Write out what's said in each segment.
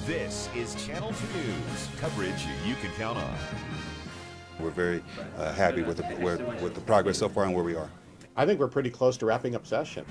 This is Channel 2 News, coverage you can count on. We're very happy with the progress so far and where we are. I think we're pretty close to wrapping up session.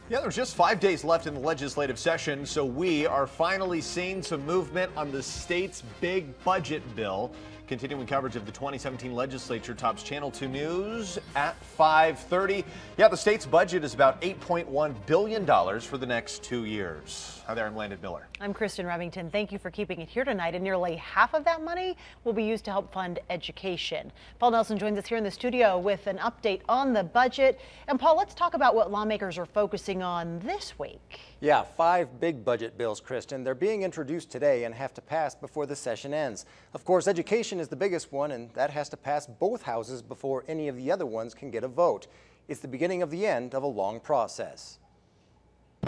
Yeah, there's just 5 days left in the legislative session, so we are finally seeing some movement on the state's big budget bill. Continuing coverage of the 2017 legislature tops Channel 2 News at 5:30. Yeah, the state's budget is about $8.1 billion for the next 2 years. Hi there, I'm Landon Miller. I'm Kristen Remington. Thank you for keeping it here tonight. And nearly half of that money will be used to help fund education. Paul Nelson joins us here in the studio with an update on the budget. And Paul, let's talk about what lawmakers are focusing on this week. Yeah, 5 big budget bills, Kristen. They're being introduced today and have to pass before the session ends. Of course, education is the biggest one, and that has to pass both houses before any of the other ones can get a vote. It's the beginning of the end of a long process.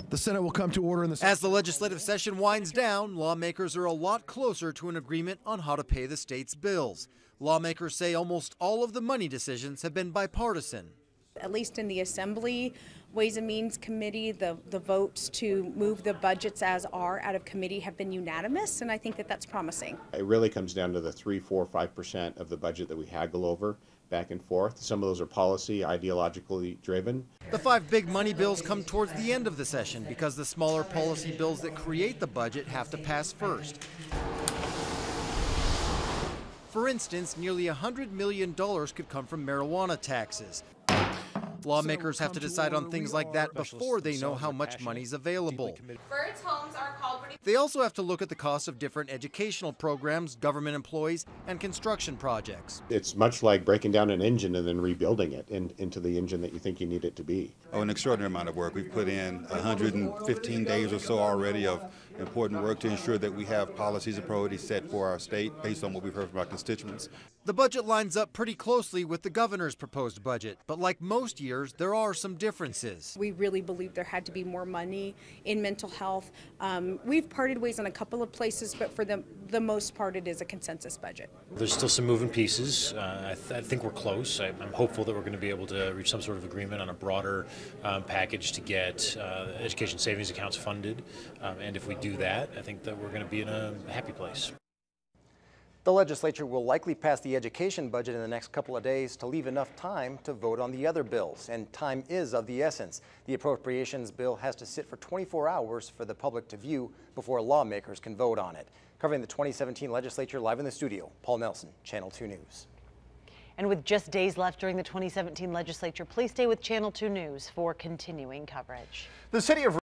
The Senate will come to order in the... As the legislative session winds down, lawmakers are a lot closer to an agreement on how to pay the state's bills. Lawmakers say almost all of the money decisions have been bipartisan. At least in the Assembly Ways and Means Committee, the votes to move the budgets as are out of committee have been unanimous, and I think that that's promising. It really comes down to the 3, 4, 5% of the budget that we haggle over back and forth. Some of those are policy, ideologically driven. The 5 big money bills come towards the end of the session because the smaller policy bills that create the budget have to pass first. For instance, nearly $100 million could come from marijuana taxes. Lawmakers have to decide on things like that before they know how much money's available. Birds' homes are called. They also have to look at the cost of different educational programs, government employees, and construction projects. It's much like breaking down an engine and then rebuilding it into the engine that you think you need it to be. Oh, an extraordinary amount of work. We've put in 115 days or so already of important work to ensure that we have policies and priorities set for our state based on what we've heard from our constituents. The budget lines up pretty closely with the governor's proposed budget, but like most years, there are some differences. We really believe there had to be more money in mental health. We've parted ways on a couple of places, but for the most part, it is a consensus budget. There's still some moving pieces. I think we're close. I'm hopeful that we're going to be able to reach some sort of agreement on a broader package to get education savings accounts funded. And if we do that, I think that we're going to be in a happy place. The legislature will likely pass the education budget in the next couple of days to leave enough time to vote on the other bills, and time is of the essence. The appropriations bill has to sit for 24 hours for the public to view before lawmakers can vote on it. Covering the 2017 legislature live in the studio, Paul Nelson, Channel 2 News. And with just days left during the 2017 legislature, please stay with Channel 2 News for continuing coverage. The city of